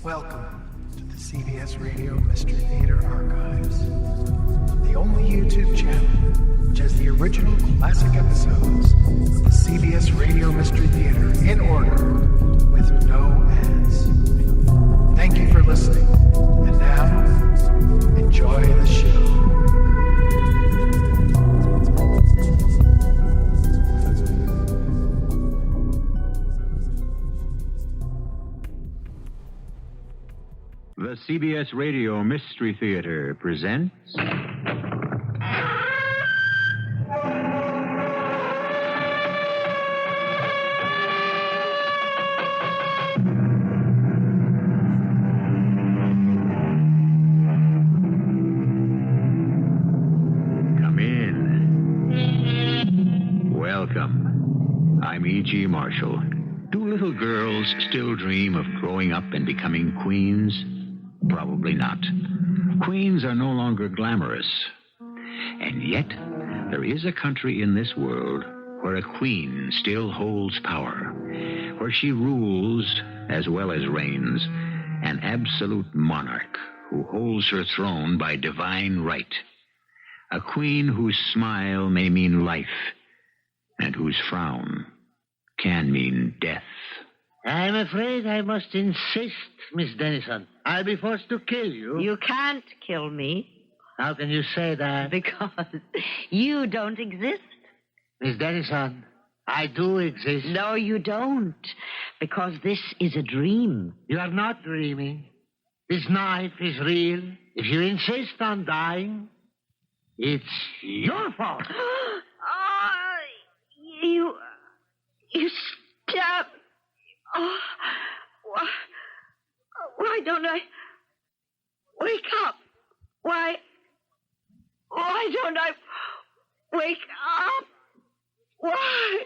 Welcome to the CBS Radio Mystery Theater Archives, the only YouTube channel which has the original classic episodes of the CBS Radio Mystery Theater in order with no ads. Thank you for listening, and now, enjoy the show. The CBS Radio Mystery Theater presents... Come in. Welcome. I'm E.G. Marshall. Do little girls still dream of growing up and becoming queens? Probably not. Queens are no longer glamorous. And yet, there is a country in this world where a queen still holds power, where she rules as well as reigns, an absolute monarch who holds her throne by divine right. A queen whose smile may mean life, and whose frown can mean death. I'm afraid I must insist, Miss Dennison. I'll be forced to kill you. You can't kill me. How can you say that? Because you don't exist. Miss Dennison, I do exist. No, you don't. Because this is a dream. You are not dreaming. This knife is real. If you insist on dying, it's your fault. You stabbed. Oh, why don't I wake up? Why don't I wake up? Why?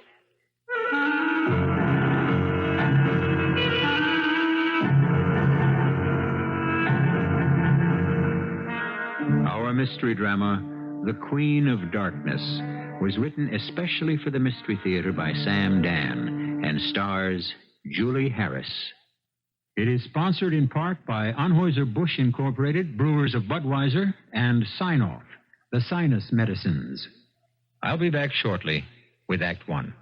Our mystery drama, The Queen of Darkness, was written especially for the Mystery Theater by Sam Dann and stars Julie Harris. It is sponsored in part by Anheuser-Busch Incorporated, Brewers of Budweiser, and Sign-Off, the sinus medicines. I'll be back shortly with Act One.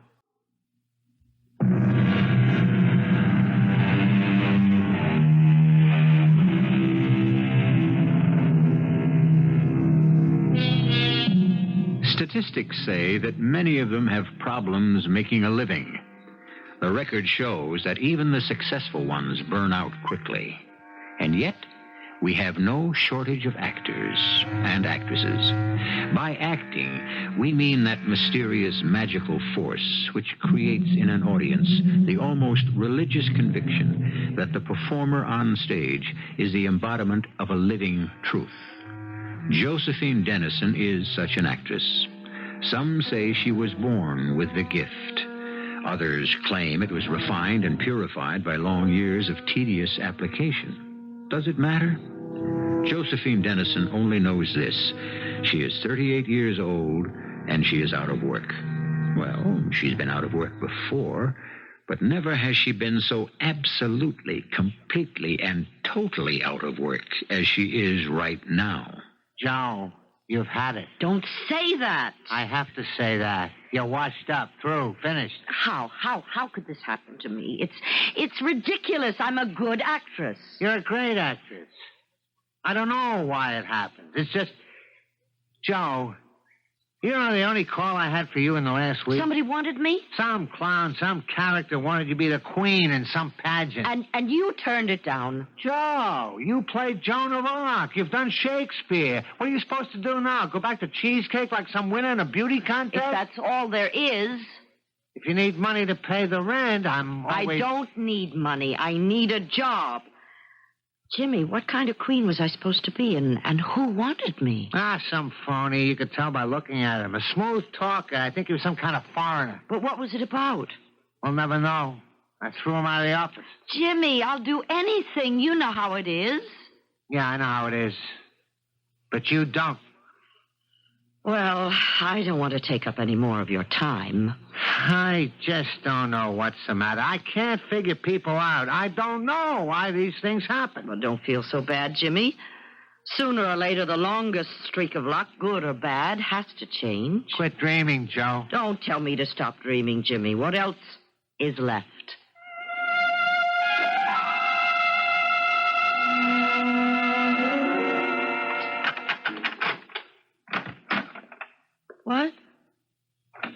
Statistics say that many of them have problems making a living. The record shows that even the successful ones burn out quickly. And yet, we have no shortage of actors and actresses. By acting, we mean that mysterious magical force which creates in an audience the almost religious conviction that the performer on stage is the embodiment of a living truth. Josephine Dennison is such an actress. Some say she was born with the gift. Others claim it was refined and purified by long years of tedious application. Does it matter? Josephine Dennison only knows this. She is 38 years old, and she is out of work. Well, she's been out of work before, but never has she been so absolutely, completely, and totally out of work as she is right now. Joe, you've had it. Don't say that. I have to say that. You're washed up, through, finished. How could this happen to me? It's ridiculous. I'm a good actress. You're a great actress. I don't know why it happened. It's just... Joe, you know the only call I had for you in the last week? Somebody wanted me? Some clown, some character wanted you to be the queen in some pageant. And you turned it down. Joe, you played Joan of Arc. You've done Shakespeare. What are you supposed to do now? Go back to cheesecake like some winner in a beauty contest? If that's all there is. If you need money to pay the rent, I'm always... I don't need money. I need a job. Jimmy, what kind of queen was I supposed to be, and who wanted me? Some phony. You could tell by looking at him. A smooth talker. I think he was some kind of foreigner. But what was it about? We'll never know. I threw him out of the office. Jimmy, I'll do anything. You know how it is. Yeah, I know how it is. But you don't. Well, I don't want to take up any more of your time. I just don't know what's the matter. I can't figure people out. I don't know why these things happen. Well, don't feel so bad, Jimmy. Sooner or later, the longest streak of luck, good or bad, has to change. Quit dreaming, Joe. Don't tell me to stop dreaming, Jimmy. What else is left? What?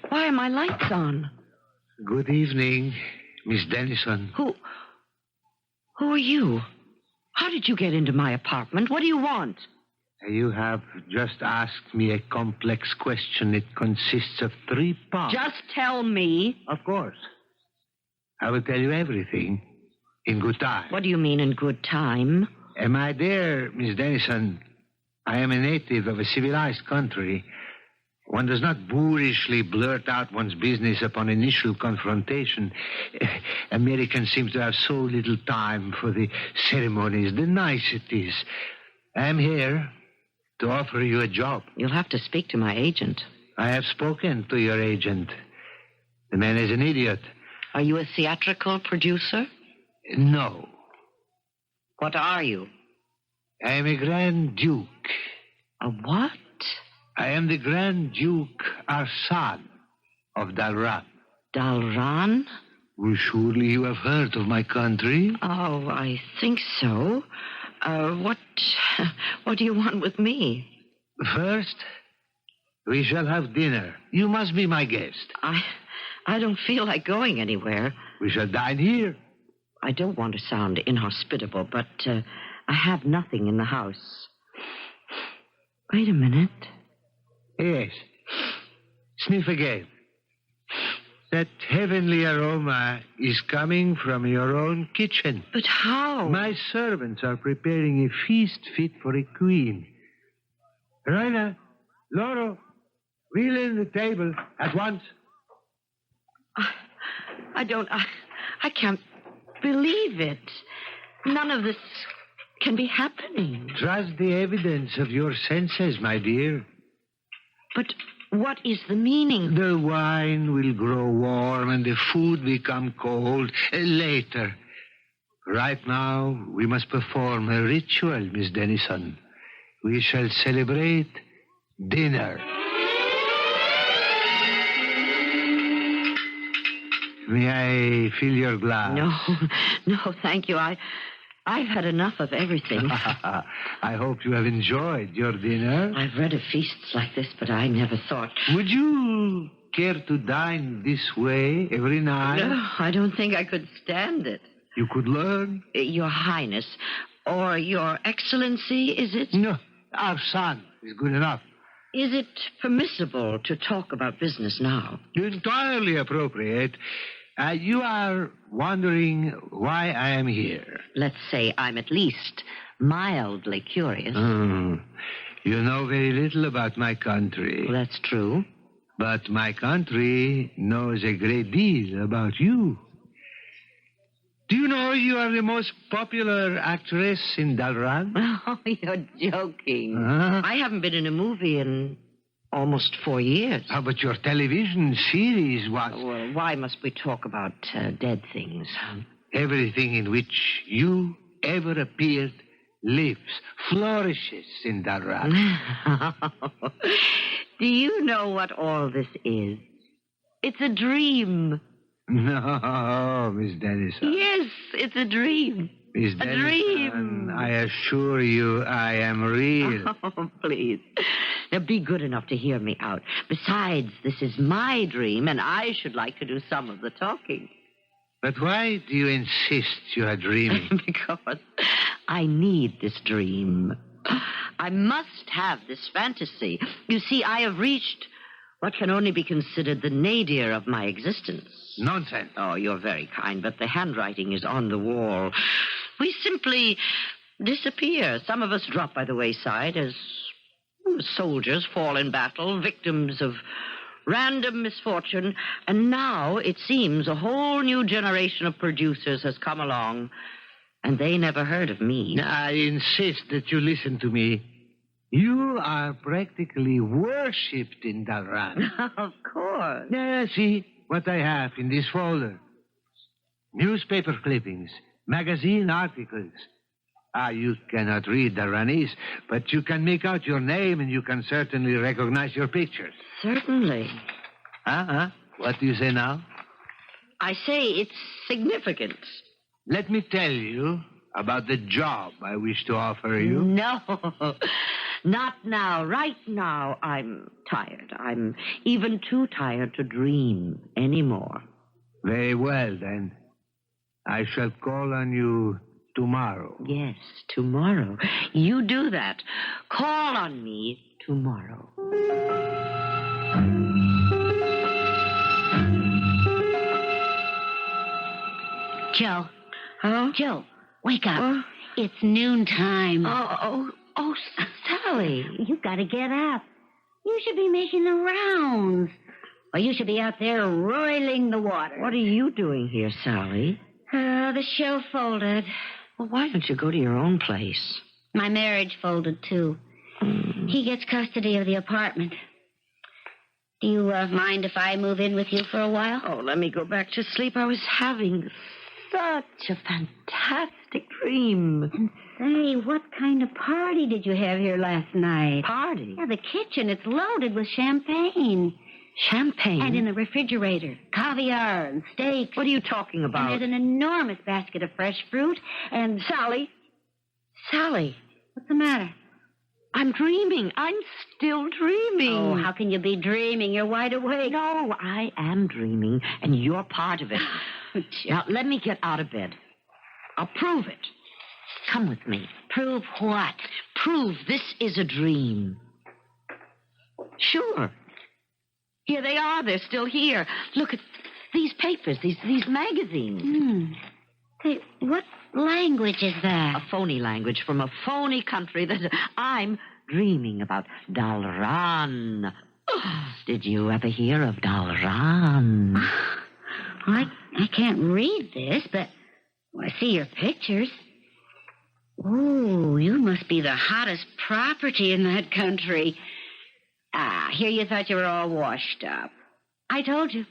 Why are my lights on? Good evening, Miss Dennison. Who are you? How did you get into my apartment? What do you want? You have just asked me a complex question. It consists of 3 parts. Just tell me. Of course. I will tell you everything in good time. What do you mean in good time? My dear Miss Dennison, I am a native of a civilized country. One does not boorishly blurt out one's business upon initial confrontation. Americans seem to have so little time for the ceremonies, the niceties. I'm here to offer you a job. You'll have to speak to my agent. I have spoken to your agent. The man is an idiot. Are you a theatrical producer? No. What are you? I am a Grand Duke. A what? I am the Grand Duke Arsan of Daran. Daran? Well, surely you have heard of my country. Oh, I think so. What do you want with me? First, we shall have dinner. You must be my guest. I don't feel like going anywhere. We shall dine here. I don't want to sound inhospitable, but I have nothing in the house. Wait a minute. Yes. Sniff again. That heavenly aroma is coming from your own kitchen. But how? My servants are preparing a feast fit for a queen. Raina, Loro, wheel in the table at once. I can't believe it. None of this can be happening. Trust the evidence of your senses, my dear. But what is the meaning? The wine will grow warm and the food become cold later. Right now, we must perform a ritual, Miss Dennison. We shall celebrate dinner. May I fill your glass? No, thank you. I've had enough of everything. I hope you have enjoyed your dinner. I've read of feasts like this, but I never thought. Would you care to dine this way every night? No, I don't think I could stand it. You could learn. Your Highness, or Your Excellency, is it? No, our son is good enough. Is it permissible to talk about business now? Entirely appropriate. You are wondering why I am here. Let's say I'm at least mildly curious. You know very little about my country. Well, that's true. But my country knows a great deal about you. Do you know you are the most popular actress in Daran? Oh, you're joking. I haven't been in a movie in almost 4 years. How about your television series was? Well, why must we talk about dead things? Everything in which you ever appeared lives, flourishes in Daran. Do you know what all this is? It's a dream. No, Miss Dennison. Yes, it's a dream. Miss Dennison, a dream. I assure you I am real. Oh, please. Now, be good enough to hear me out. Besides, this is my dream, and I should like to do some of the talking. But why do you insist you are dreaming? Because I need this dream. I must have this fantasy. You see, I have reached what can only be considered the nadir of my existence. Nonsense. Oh, you're very kind, but the handwriting is on the wall. We simply disappear. Some of us drop by the wayside as soldiers fall in battle, victims of random misfortune. And now, it seems, a whole new generation of producers has come along, and they never heard of me. I insist that you listen to me. You are practically worshipped in Daran. Of course. Yeah, see what I have in this folder. Newspaper clippings, magazine articles. You cannot read Daranese, but you can make out your name and you can certainly recognize your pictures. Certainly. What do you say now? I say it's significant. Let me tell you about the job I wish to offer you. No, not now. Right now, I'm tired. I'm even too tired to dream anymore. Very well, then. I shall call on you tomorrow. Yes, tomorrow. You do that. Call on me tomorrow. Joe. Huh? Joe, wake up. It's noontime. Oh, Sally. You've got to get up. You should be making the rounds. Or you should be out there roiling the water. What are you doing here, Sally? The show folded. Well, why don't you go to your own place? My marriage folded, too. He gets custody of the apartment. Do you mind if I move in with you for a while? Oh, let me go back to sleep. I was having such a fantastic dream. And say, what kind of party did you have here last night? Party? Yeah, the kitchen. It's loaded with champagne. Champagne? And in the refrigerator, caviar and steaks. What are you talking about? And there's an enormous basket of fresh fruit and... Sally. What's the matter? I'm dreaming. I'm still dreaming. Oh, how can you be dreaming? You're wide awake. No, I am dreaming, and you're part of it. Now, let me get out of bed. I'll prove it. Come with me. Prove what? Prove this is a dream. Sure. Here they are. They're still here. Look at these papers, these magazines. Hey, what language is that? A phony language from a phony country that I'm dreaming about. Daran. Did you ever hear of Daran? I can't read this, but I see your pictures. Oh, you must be the hottest property in that country. Here you thought you were all washed up. I told you.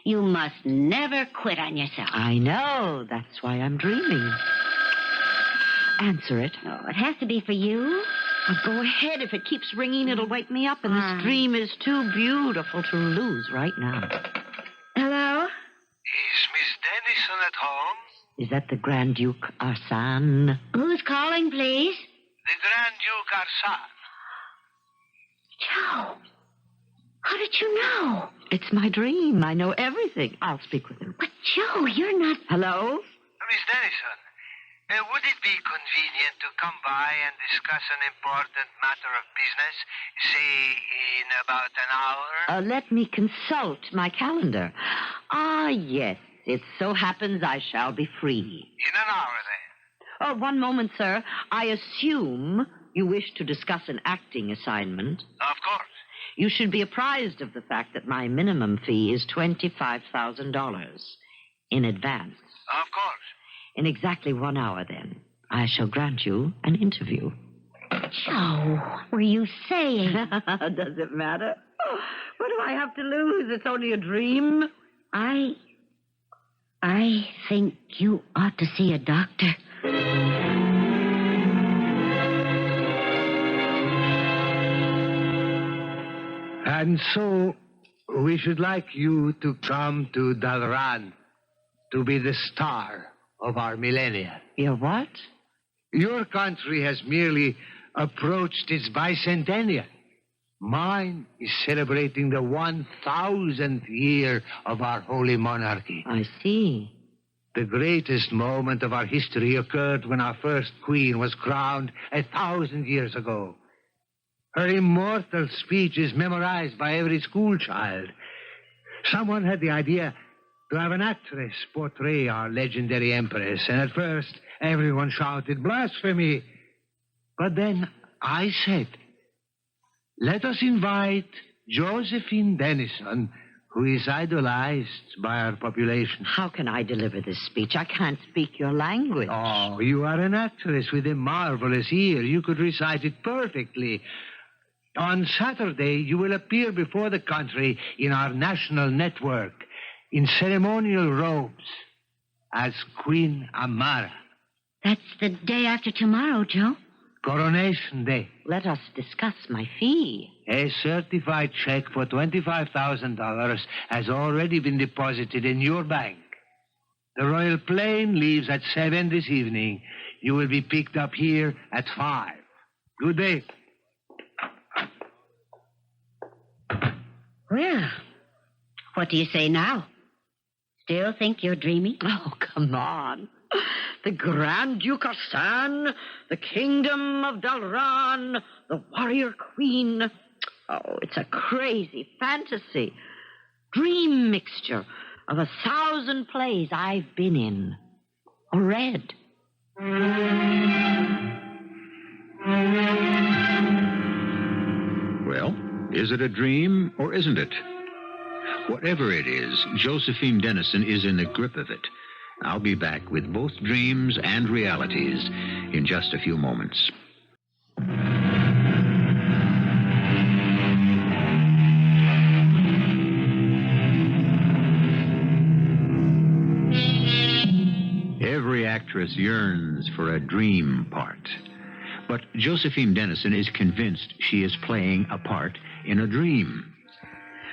You must never quit on yourself. I know. That's why I'm dreaming. Answer it. Oh, it has to be for you. Oh, go ahead. If it keeps ringing, it'll wake me up, and this dream is too beautiful to lose right now. Hello? Is Miss Dennison at home? Is that the Grand Duke Arsène? Who's calling, please? The Grand Duke Arsène. Joe, how did you know? It's my dream. I know everything. I'll speak with him. But, Joe, you're not... Hello? Miss Dennison, would it be convenient to come by and discuss an important matter of business, say, in about an hour? Let me consult my calendar. Yes. It so happens I shall be free. In an hour, then. Oh, one moment, sir. I assume you wish to discuss an acting assignment. Of course. You should be apprised of the fact that my minimum fee is $25,000 in advance. Of course. In exactly 1 hour, then, I shall grant you an interview. Joe, were you saying? Does it matter? Oh, what do I have to lose? It's only a dream. I think you ought to see a doctor. And so, we should like you to come to Daran to be the star of our millennium. Your what? Your country has merely approached its bicentennial. Mine is celebrating the 1,000th year of our holy monarchy. I see. The greatest moment of our history occurred when our first queen was crowned 1,000 years ago. Her immortal speech is memorized by every schoolchild. Someone had the idea to have an actress portray our legendary empress, and at first everyone shouted blasphemy. But then I said, let us invite Josephine Dennison, who is idolized by our population. How can I deliver this speech? I can't speak your language. Oh, you are an actress with a marvelous ear. You could recite it perfectly. On Saturday, you will appear before the country in our national network in ceremonial robes as Queen Amara. That's the day after tomorrow, Joe. Coronation Day. Let us discuss my fee. A certified check for $25,000 has already been deposited in your bank. The royal plane leaves at 7 this evening. You will be picked up here at 5. Good day. Well, what do you say now? Still think you're dreaming? Oh, come on. The Grand Duke of Dann, the Kingdom of Daran, the Warrior Queen. Oh, it's a crazy fantasy. Dream mixture of 1,000 plays I've been in or read. Well, is it a dream or isn't it? Whatever it is, Josephine Dennison is in the grip of it. I'll be back with both dreams and realities in just a few moments. Every actress yearns for a dream part. But Josephine Dennison is convinced she is playing a part in a dream.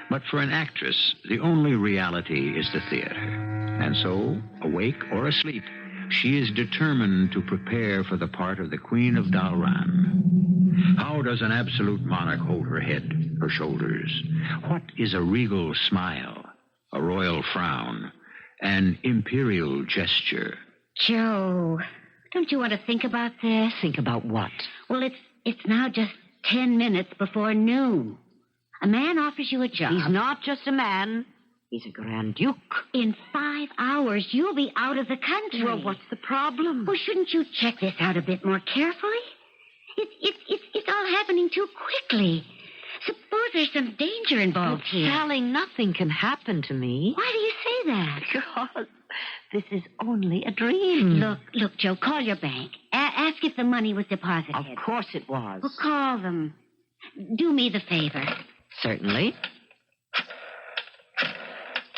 But for an actress, the only reality is the theater. And so, awake or asleep, she is determined to prepare for the part of the Queen of Daran. How does an absolute monarch hold her head, her shoulders? What is a regal smile, a royal frown, an imperial gesture? Joe, don't you want to think about this? Think about what? Well, it's now just 10 minutes before noon. A man offers you a job. He's not just a man. He's a Grand Duke. In 5 hours, you'll be out of the country. Well, what's the problem? Well, shouldn't you check this out a bit more carefully? It's all happening too quickly. Suppose there's some danger involved here. Sally, nothing can happen to me. Why do you say that? Because this is only a dream. Look, Joe, call your bank. Ask if the money was deposited. Of course it was. Well, call them. Do me the favor. Certainly.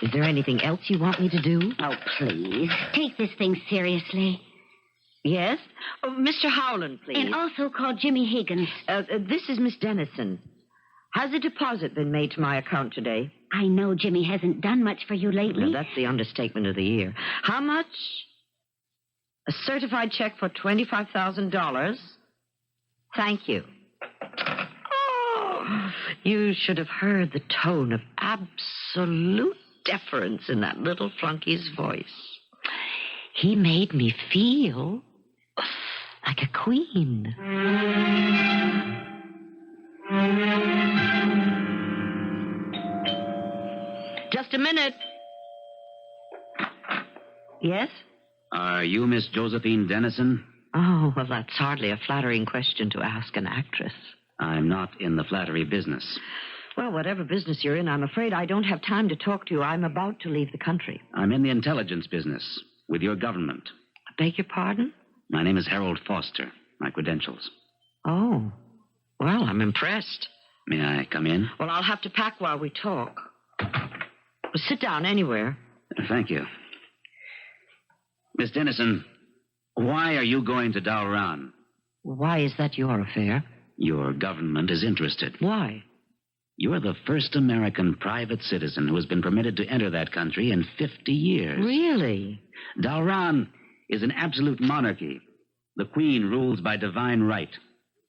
Is there anything else you want me to do? Oh, please. Take this thing seriously. Yes? Oh, Mr. Howland, please. And also call Jimmy Higgins. This is Miss Dennison. Has a deposit been made to my account today? I know Jimmy hasn't done much for you lately. No, that's the understatement of the year. How much? A certified check for $25,000? Thank you. Oh, you should have heard the tone of absolute deference in that little flunky's voice. He made me feel like a queen. Just a minute. Yes? Are you Miss Josephine Dennison? Oh, well, that's hardly a flattering question to ask an actress. I'm not in the flattery business. Well, whatever business you're in, I'm afraid I don't have time to talk to you. I'm about to leave the country. I'm in the intelligence business with your government. I beg your pardon? My name is Harold Foster. My credentials. Oh, well, I'm impressed. May I come in? Well, I'll have to pack while we talk. Well, sit down anywhere. Thank you. Miss Dennison, why are you going to Daran? Why is that your affair? Your government is interested. Why? You're the first American private citizen who has been permitted to enter that country in 50 years. Really? Daran is an absolute monarchy. The queen rules by divine right.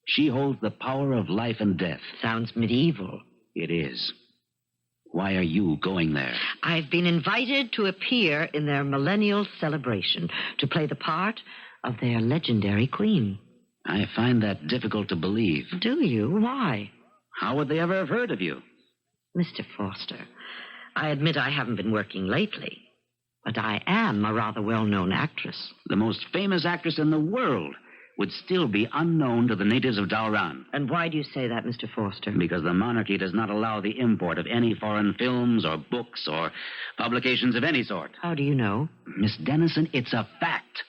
She holds the power of life and death. Sounds medieval. It is. Why are you going there? I've been invited to appear in their millennial celebration to play the part of their legendary queen. I find that difficult to believe. Do you? Why? How would they ever have heard of you? Mr. Foster, I admit I haven't been working lately, but I am a rather well-known actress. The most famous actress in the world. would still be unknown to the natives of Daran. And why do you say that, Mr. Forster? Because the monarchy does not allow the import of any foreign films or books or publications of any sort. How do you know? Miss Dennison, it's a fact.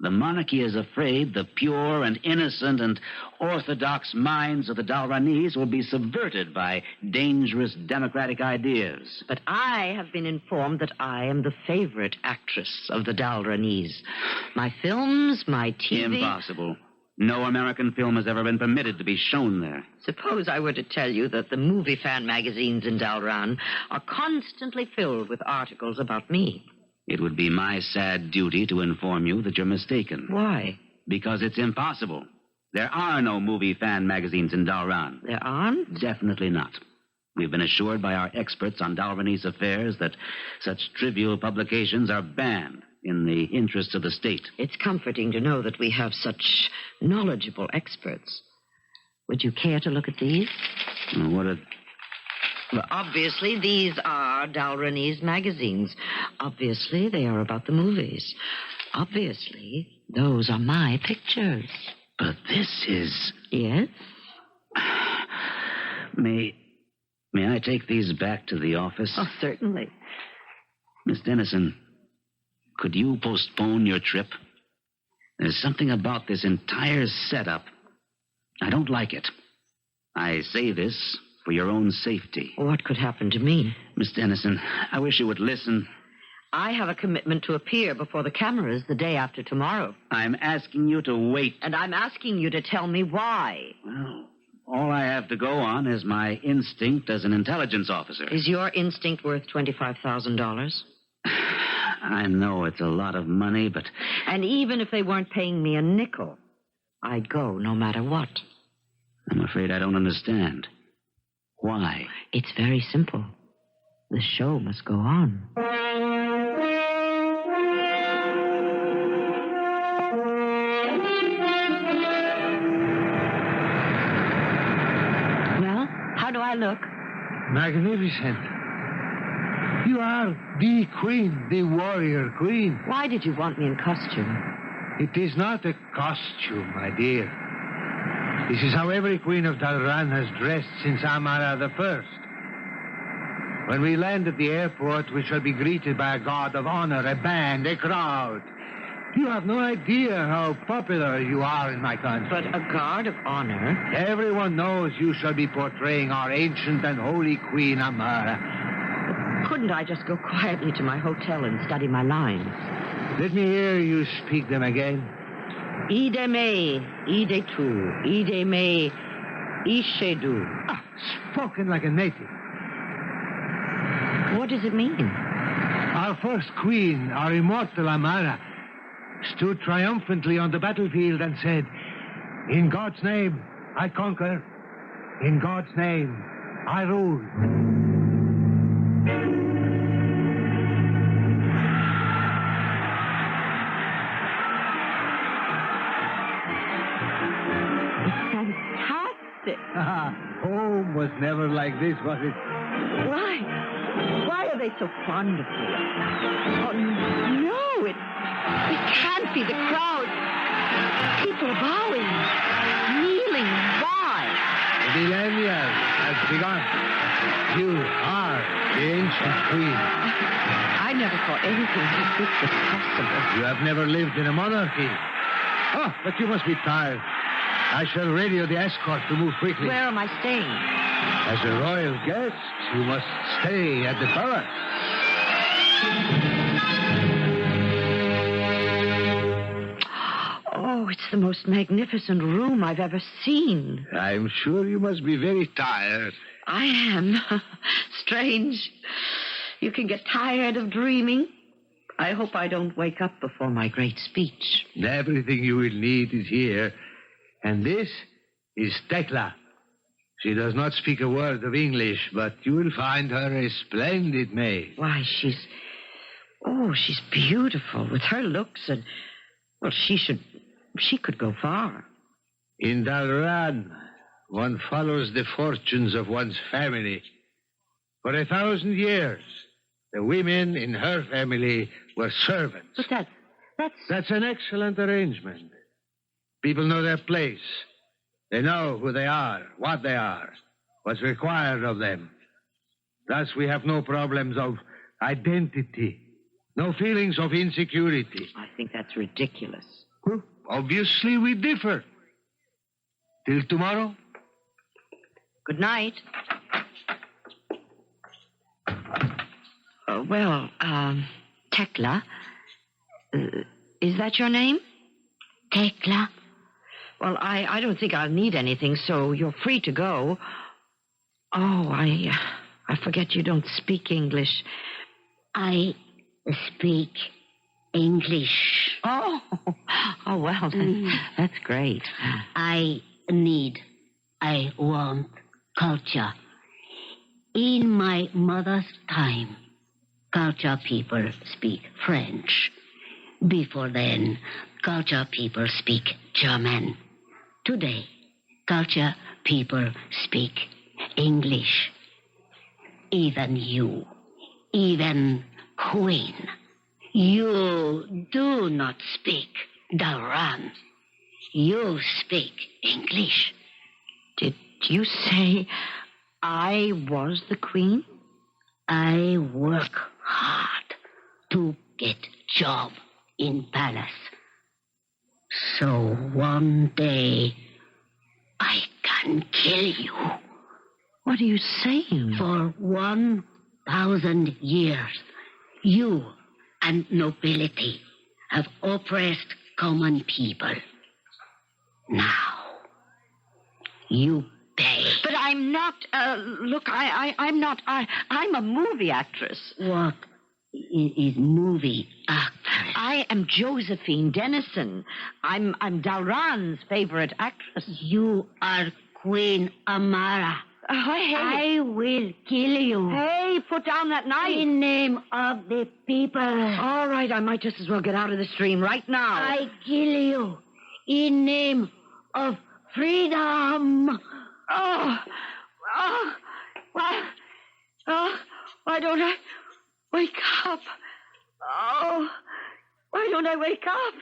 The monarchy is afraid the pure and innocent and orthodox minds of the Dalranese will be subverted by dangerous democratic ideas. But I have been informed that I am the favorite actress of the Dalranese. My films, my TV... Impossible. No American film has ever been permitted to be shown there. Suppose I were to tell you that the movie fan magazines in Daran are constantly filled with articles about me. It would be my sad duty to inform you that you're mistaken. Why? Because it's impossible. There are no movie fan magazines in Daran. There aren't? Definitely not. We've been assured by our experts on Dalranese affairs that such trivial publications are banned in the interests of the state. It's comforting to know that we have such knowledgeable experts. Would you care to look at these? What a... Well, obviously, these are Dalranese magazines. Obviously, they are about the movies. Obviously, those are my pictures. But this is... Yes? May I take these back to the office? Oh, certainly. Miss Dennison, could you postpone your trip? There's something about this entire setup. I don't like it. I say this for your own safety. What could happen to me? Miss Dennison, I wish you would listen. I have a commitment to appear before the cameras the day after tomorrow. I'm asking you to wait. And I'm asking you to tell me why. Well, all I have to go on is my instinct as an intelligence officer. Is your instinct worth $25,000? I know it's a lot of money, but... And even if they weren't paying me a nickel, I'd go no matter what. I'm afraid I don't understand. Why? It's very simple. The show must go on. Well, how do I look? Magnificent. You are the queen, the warrior queen. Why did you want me in costume? It is not a costume, my dear. This is how every queen of Daran has dressed since Amara the First. When we land at the airport, we shall be greeted by a guard of honor, a band, a crowd. You have no idea how popular you are in my country. But a guard of honor? Everyone knows you shall be portraying our ancient and holy queen, Amara. Couldn't I just go quietly to my hotel and study my lines? Let me hear you speak them again. Ide me, ide tu, ide me, ishedu. Ah, spoken like a native. What does it mean? Our first queen, our immortal Amara, stood triumphantly on the battlefield and said, "In God's name, I conquer. In God's name, I rule." Home was never like this, was it? Why? Why are they so fond of me? Oh, no, it can't be the crowd. People are bowing, kneeling. Why? The millennium has begun. You are the ancient queen. I never thought anything like this was possible. You have never lived in a monarchy. Oh, but you must be tired. I shall radio the escort to move quickly. Where am I staying? As a royal guest, you must stay at the palace. Oh, it's the most magnificent room I've ever seen. I'm sure you must be very tired. I am. Strange. You can get tired of dreaming. I hope I don't wake up before my great speech. Everything you will need is here. And this is Tekla. She does not speak a word of English, but you will find her a splendid maid. Why, she's beautiful with her looks and, well, she could go far. In Daran, one follows the fortunes of one's family. For 1,000 years, the women in her family were servants. But that's That's an excellent arrangement. People know their place. They know who they are, what they are, what's required of them. Thus, we have no problems of identity, no feelings of insecurity. I think that's ridiculous. Well, obviously, we differ. Till tomorrow? Good night. Tekla. Is that your name? Tekla. Well, I don't think I'll need anything, so you're free to go. Oh, I forget you don't speak English. I speak English. Oh, well, that's great. I want culture. In my mother's time, culture people speak French. Before then, culture people speak German. Today, culture people speak English. Even you, even Queen, you do not speak Daran. You speak English. Did you say I was the queen? I work hard to get job in palace. So one day, I can kill you. What are you saying? For 1,000 years, you and nobility have oppressed common people. Now, you pay. But I'm not, I'm not, I'm a movie actress. What is movie actress? I am Josephine Dennison. I'm Daran's favorite actress. You are Queen Amara. Hey. I will kill you. Hey, put down that knife. In name of the people. All right, I might just as well get out of the stream right now. I kill you in name of freedom. Why don't I wake up? Oh, why don't I wake up?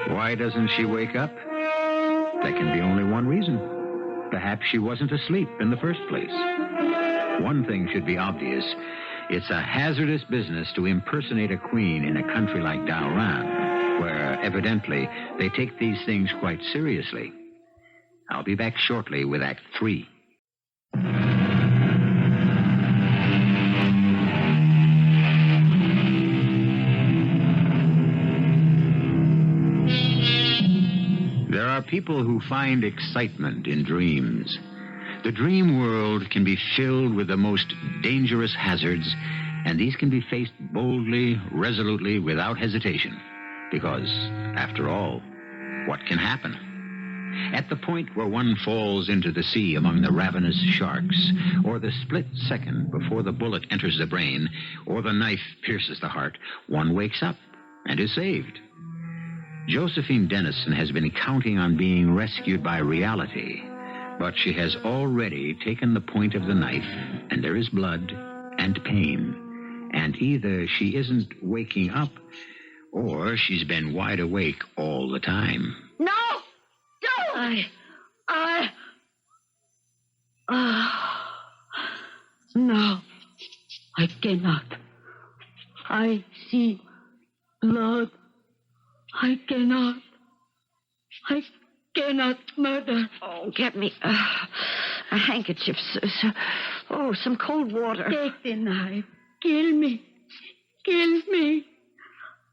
Why doesn't she wake up? There can be only one reason. Perhaps she wasn't asleep in the first place. One thing should be obvious. It's a hazardous business to impersonate a queen in a country like Daran, where evidently they take these things quite seriously. I'll be back shortly with Act 3. There are people who find excitement in dreams. The dream world can be filled with the most dangerous hazards, and these can be faced boldly, resolutely, without hesitation. Because, after all, what can happen? At the point where one falls into the sea among the ravenous sharks, or the split second before the bullet enters the brain, or the knife pierces the heart, one wakes up and is saved. Josephine Dennison has been counting on being rescued by reality, but she has already taken the point of the knife, and there is blood and pain, and either she isn't waking up, or she's been wide awake all the time. No! Don't! No, I cannot. I see blood. I cannot murder. Oh, get me a handkerchief. Some cold water. Take the knife. Kill me. Kill me.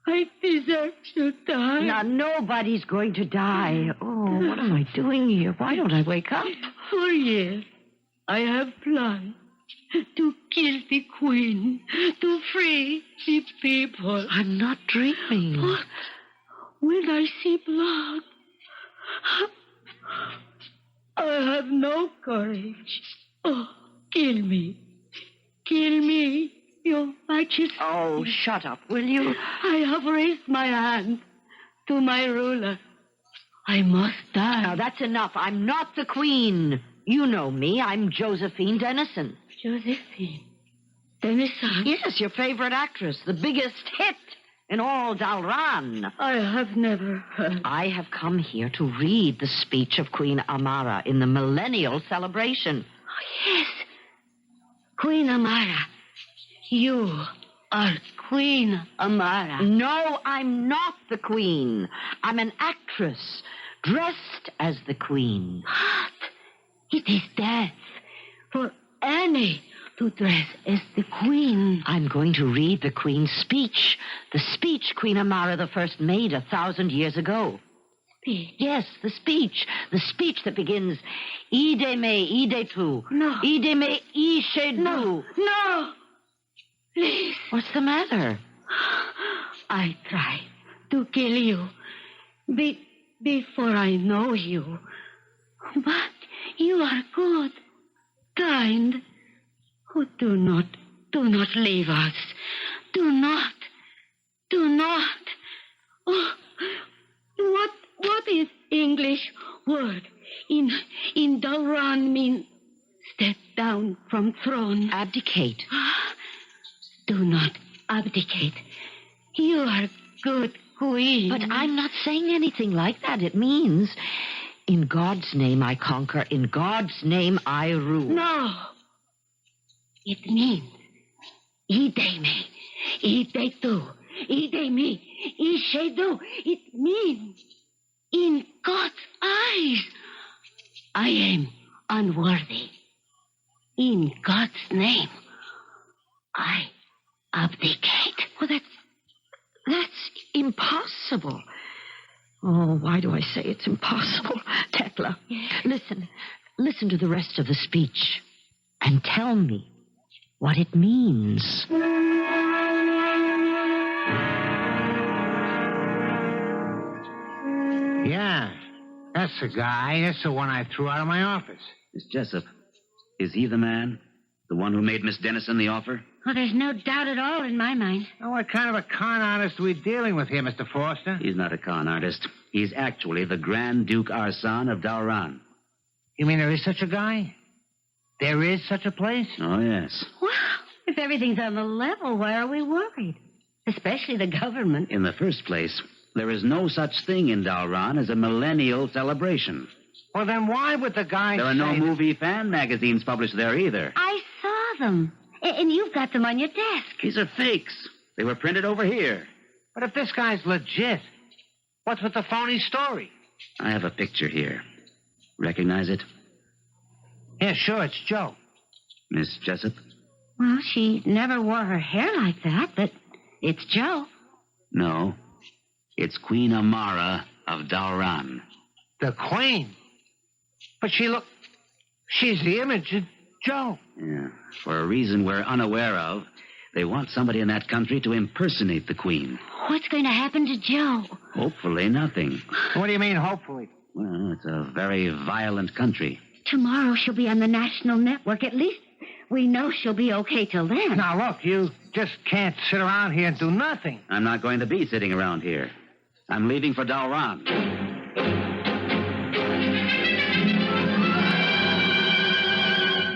I deserve to die. Now, nobody's going to die. Oh, what am I doing here? Why don't I wake up? For years, I have planned to kill the queen, to free the people. I'm not dreaming. But when I see blood, I have no courage. Oh, kill me. Kill me, Your Majesty. Oh, shut up, will you? I have raised my hand to my ruler. I must die. Now, that's enough. I'm not the queen. You know me. I'm Josephine Dennison. Josephine. Tennyson? Yes, your favorite actress, the biggest hit in all Daran. I have never heard. I have come here to read the speech of Queen Amara in the millennial celebration. Oh, yes. Queen Amara. You are Queen Amara. No, I'm not the queen. I'm an actress dressed as the queen. What? It is death for any to dress as the queen. I'm going to read the queen's speech. The speech Queen Amara I made 1,000 years ago. Speech? Yes, the speech. The speech that begins, Ide me, ide tu. No. Ide me, ishe du. No! Please. What's the matter? I try to kill you before I know you. But you are good, kind. Oh, do not leave us. Do not. Oh, what is English word in Daran mean step down from throne? Abdicate. Do not abdicate. You are good queen. But I'm not saying anything like that. It means, in God's name I conquer, in God's name I rule. No. It means, ide me, ide tu, ide me, ishe du. It means, in God's eyes, I am unworthy. In God's name, I abdicate. Well, that's impossible. Oh, why do I say it's impossible? Tekla, listen to the rest of the speech and tell me what it means. Yeah, that's the guy. That's the one I threw out of my office. Miss Jessup, is he the man? The one who made Miss Dennison the offer? Well, there's no doubt at all in my mind. Now, what kind of a con artist are we dealing with here, Mr. Foster? He's not a con artist. He's actually the Grand Duke Arsan of Daran. You mean there is such a guy? There is such a place? Oh, yes. Well, if everything's on the level, why are we worried? Especially the government. In the first place, there is no such thing in Daran as a millennial celebration. Well, then why would the guy There are no say movie fan magazines published there either. I saw them. And you've got them on your desk. These are fakes. They were printed over here. But if this guy's legit, what's with the phony story? I have a picture here. Recognize it? Yeah, sure, it's Joe. Miss Jessup? Well, she never wore her hair like that, but it's Joe. No. It's Queen Amara of Daran. The Queen? But she's the image of Joe. Yeah. For a reason we're unaware of, they want somebody in that country to impersonate the Queen. What's going to happen to Joe? Hopefully nothing. What do you mean, hopefully? Well, it's a very violent country. Tomorrow she'll be on the national network. At least we know she'll be okay till then. Now, look, you just can't sit around here and do nothing. I'm not going to be sitting around here. I'm leaving for Daran.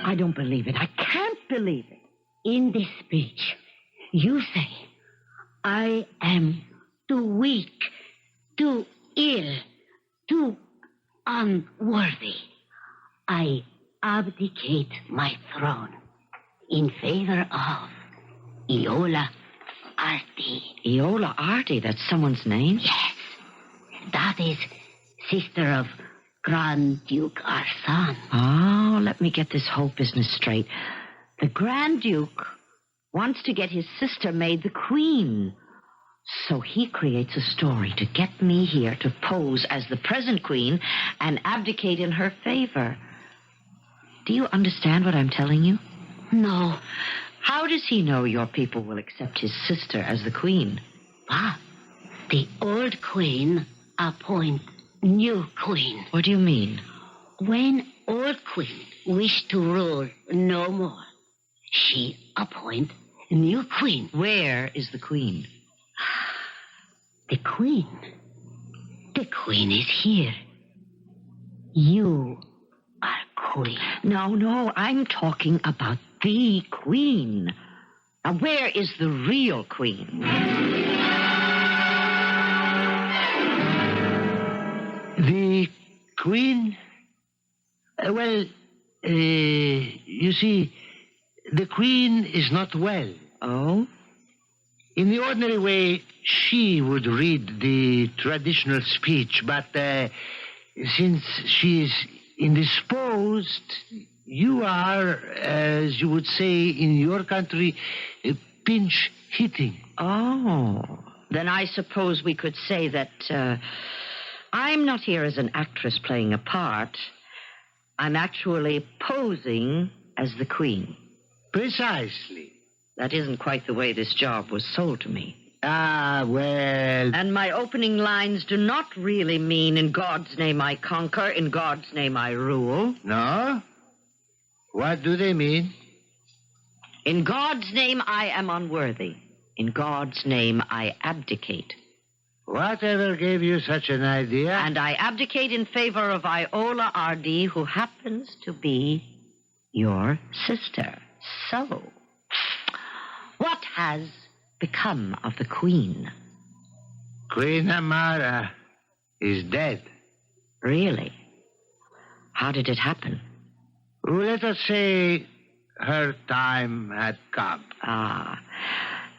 I don't believe it. I can't believe it. In this speech, you say, I am too weak, too ill, too unworthy. I abdicate my throne in favor of Iola Arti. Iola Arti, that's someone's name? Yes, that is sister of Grand Duke Arsan. Oh, let me get this whole business straight. The Grand Duke wants to get his sister made the queen. So he creates a story to get me here to pose as the present queen and abdicate in her favor. Do you understand what I'm telling you? No. How does he know your people will accept his sister as the queen? Ah, the old queen appoint new queen. What do you mean? When old queen wish to rule no more, she appoint new queen. Where is the queen? The queen is here. You are queen. No, I'm talking about the queen. Now, where is the real queen? The queen? You see, the queen is not well. Oh? In the ordinary way, she would read the traditional speech, but since she is indisposed, you are, as you would say in your country, pinch hitting. Oh. Then I suppose we could say that I'm not here as an actress playing a part. I'm actually posing as the queen. Precisely. That isn't quite the way this job was sold to me. Ah, well... And my opening lines do not really mean, in God's name I conquer, in God's name I rule. No? What do they mean? In God's name I am unworthy. In God's name I abdicate. Whatever gave you such an idea? And I abdicate in favor of Iola R.D., who happens to be your sister. So, what has become of the queen? Queen Amara is dead. Really? How did it happen? Let us say her time had come. Ah,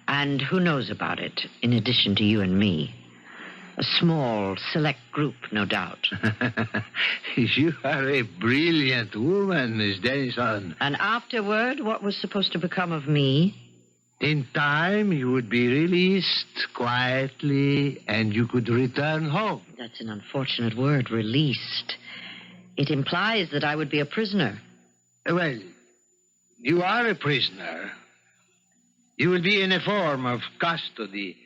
and who knows about it, in addition to you and me? A small, select group, no doubt. You are a brilliant woman, Miss Dennison. And afterward, what was supposed to become of me? In time, you would be released quietly, and you could return home. That's an unfortunate word, released. It implies that I would be a prisoner. Well, you are a prisoner. You will be in a form of custody,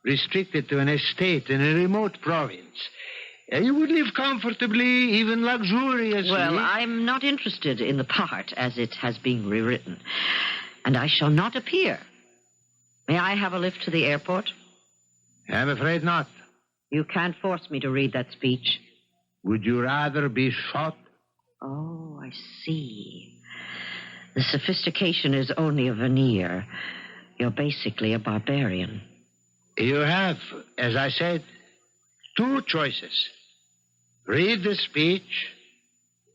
restricted to an estate in a remote province. You would live comfortably, even luxuriously. Well, I'm not interested in the part as it has been rewritten. And I shall not appear. May I have a lift to the airport? I'm afraid not. You can't force me to read that speech. Would you rather be shot? Oh, I see. The sophistication is only a veneer. You're basically a barbarian. You have, as I said, two choices. Read the speech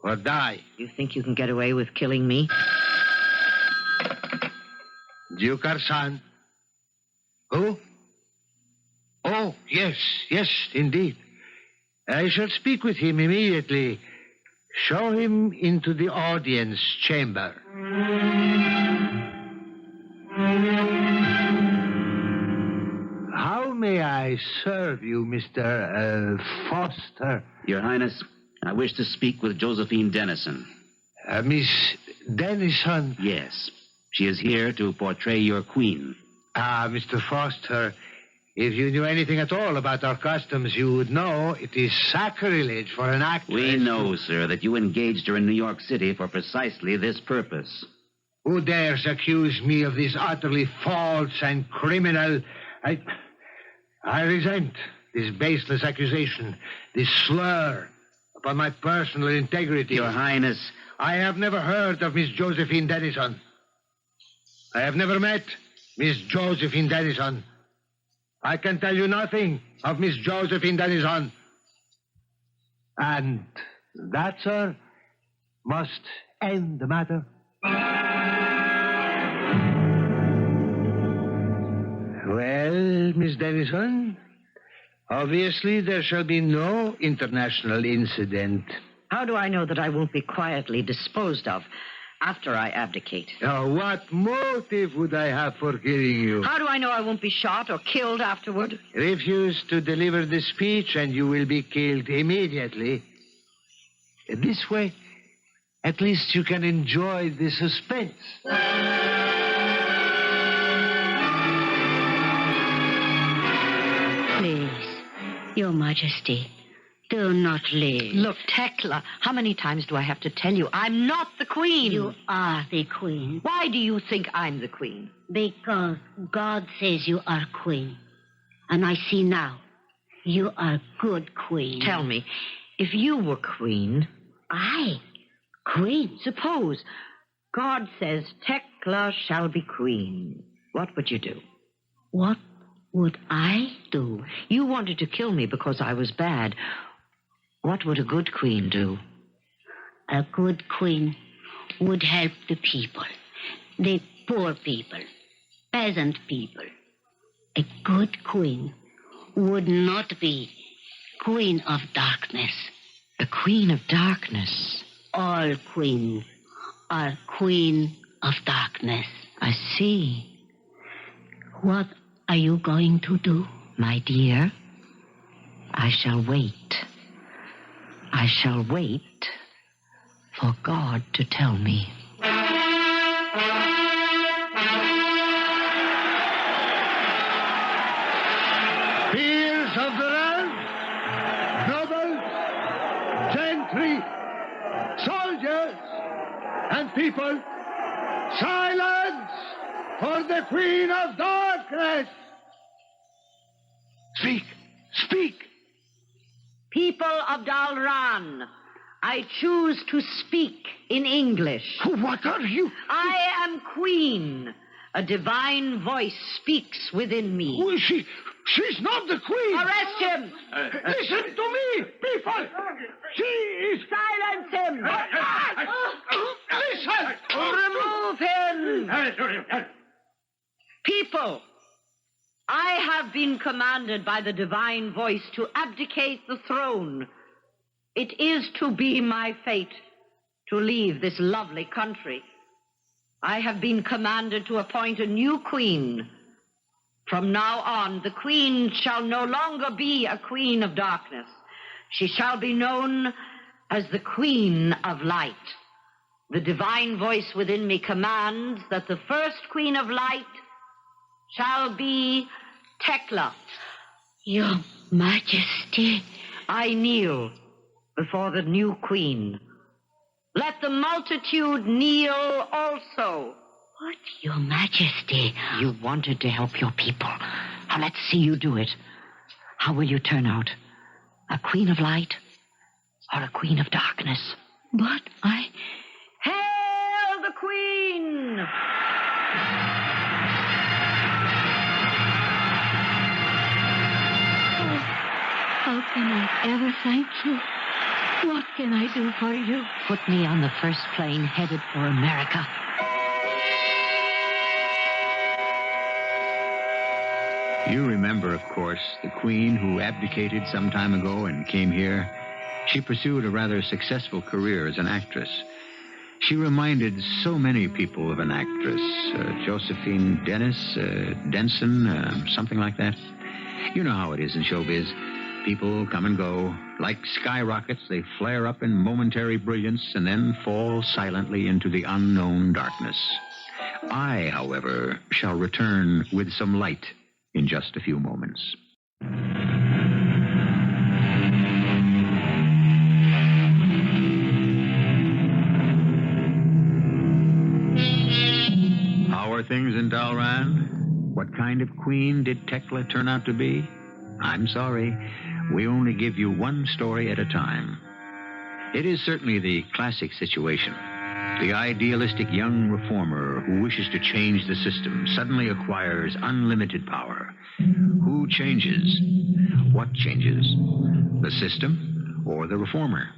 or die. You think you can get away with killing me? Duke Arsan. Who? Oh, yes, indeed. I shall speak with him immediately. Show him into the audience chamber. How may I serve you, Mr. Foster? Your Highness, I wish to speak with Josephine Dennison. Miss Dennison? Yes. She is here to portray your queen. Ah, Mr. Foster, if you knew anything at all about our customs, you would know it is sacrilege for an actress. We know, sir, that you engaged her in New York City for precisely this purpose. Who dares accuse me of this utterly false and criminal... I resent this baseless accusation, this slur upon my personal integrity. Your Highness... I have never heard of Miss Josephine Dennison. I have never met Miss Josephine Dennison. I can tell you nothing of Miss Josephine Dennison. And that, sir, must end the matter. Well, Miss Dennison, obviously there shall be no international incident. How do I know that I won't be quietly disposed of after I abdicate? Now, what motive would I have for killing you? How do I know I won't be shot or killed afterward? Refuse to deliver the speech and you will be killed immediately. This way, at least you can enjoy the suspense. Please, Your Majesty, do not leave. Look, Tekla, how many times do I have to tell you I'm not the queen? You are the queen. Why do you think I'm the queen? Because God says you are queen. And I see now, you are good queen. Tell me, if you were queen... I? Queen? Suppose God says Tekla shall be queen. What would you do? What would I do? You wanted to kill me because I was bad. What would a good queen do? A good queen would help the people, the poor people, peasant people. A good queen would not be queen of darkness. A queen of darkness? All queens are queen of darkness. I see. What are you going to do? My dear, I shall wait. I shall wait for God to tell me. Peers of Daran, nobles, gentry, soldiers, and people, silence for the Queen of Darkness! Speak! Speak! People of Daran, I choose to speak in English. What are you? I am queen. A divine voice speaks within me. Who is she? She's not the queen! Arrest him! Listen to me, people! She is... Silence him! Listen! Remove him! People, I have been commanded by the divine voice to abdicate the throne. It is to be my fate to leave this lovely country. I have been commanded to appoint a new queen. From now on, the queen shall no longer be a queen of darkness. She shall be known as the Queen of Light. The divine voice within me commands that the first Queen of Light shall be Tekla. Your Majesty. I kneel before the new queen. Let the multitude kneel also. What, Your Majesty? You wanted to help your people. Now let's see you do it. How will you turn out? A queen of light or a queen of darkness? But I... Hail the queen! How can I ever thank you? What can I do for you? Put me on the first plane headed for America. You remember, of course, the queen who abdicated some time ago and came here. She pursued a rather successful career as an actress. She reminded so many people of an actress, Josephine Denson, something like that. You know how it is in showbiz. People come and go. Like skyrockets, they flare up in momentary brilliance and then fall silently into the unknown darkness. I, however, shall return with some light in just a few moments. How are things in Daran? What kind of queen did Tekla turn out to be? I'm sorry. We only give you one story at a time. It is certainly the classic situation. The idealistic young reformer who wishes to change the system suddenly acquires unlimited power. Who changes? What changes? The system or the reformer?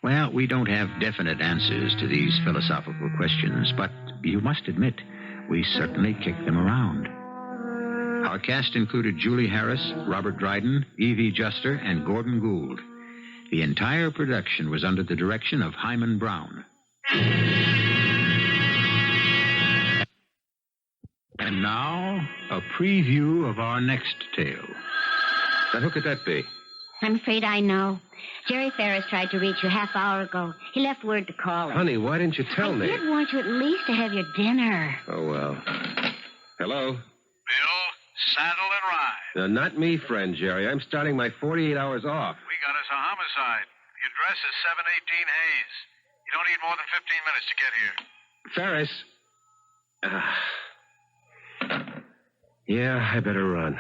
Well, we don't have definite answers to these philosophical questions, but you must admit, we certainly kick them around. Our cast included Julie Harris, Robert Dryden, Evie Juster, and Gordon Gould. The entire production was under the direction of Hyman Brown. And now, a preview of our next tale. Now, who could that be? I'm afraid I know. Jerry Ferris tried to reach you half hour ago. He left word to call him. Honey, why didn't you tell me? I did want you at least to have your dinner. Oh, well. Hello? Bill, saddle and ride. Not me, friend Jerry. I'm starting my 48 hours off. We got us a homicide. The address is 718 Hayes. You don't need more than 15 minutes to get here. Ferris? Yeah, I better run.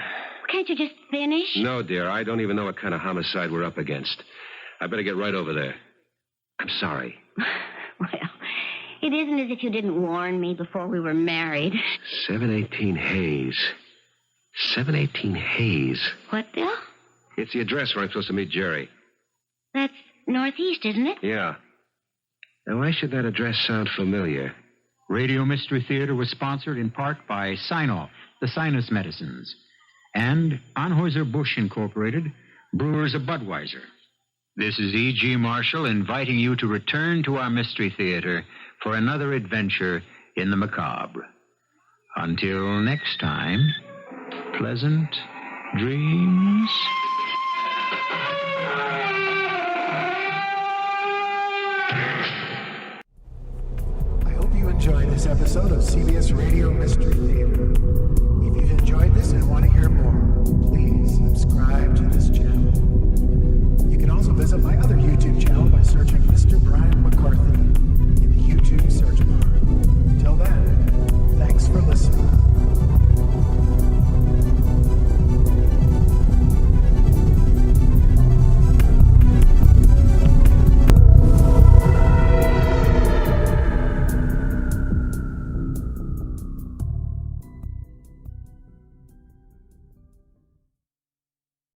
Can't you just finish? No, dear. I don't even know what kind of homicide we're up against. I better get right over there. I'm sorry. Well, it It isn't as if you didn't warn me before we were married. 718 Hayes. 718 Hayes. What, Bill? It's the address where I'm supposed to meet Jerry. That's northeast, isn't it? Yeah. Now, why should that address sound familiar? Radio Mystery Theater was sponsored in part by Sign-Off, the sinus medicines, and Anheuser-Busch Incorporated, brewers of Budweiser. This is E.G. Marshall inviting you to return to our Mystery Theater for another adventure in the macabre. Until next time, pleasant dreams. I hope you enjoyed this episode of CBS Radio Mystery Theater. If you've enjoyed this and want to hear more, please subscribe to this channel. You can also visit my other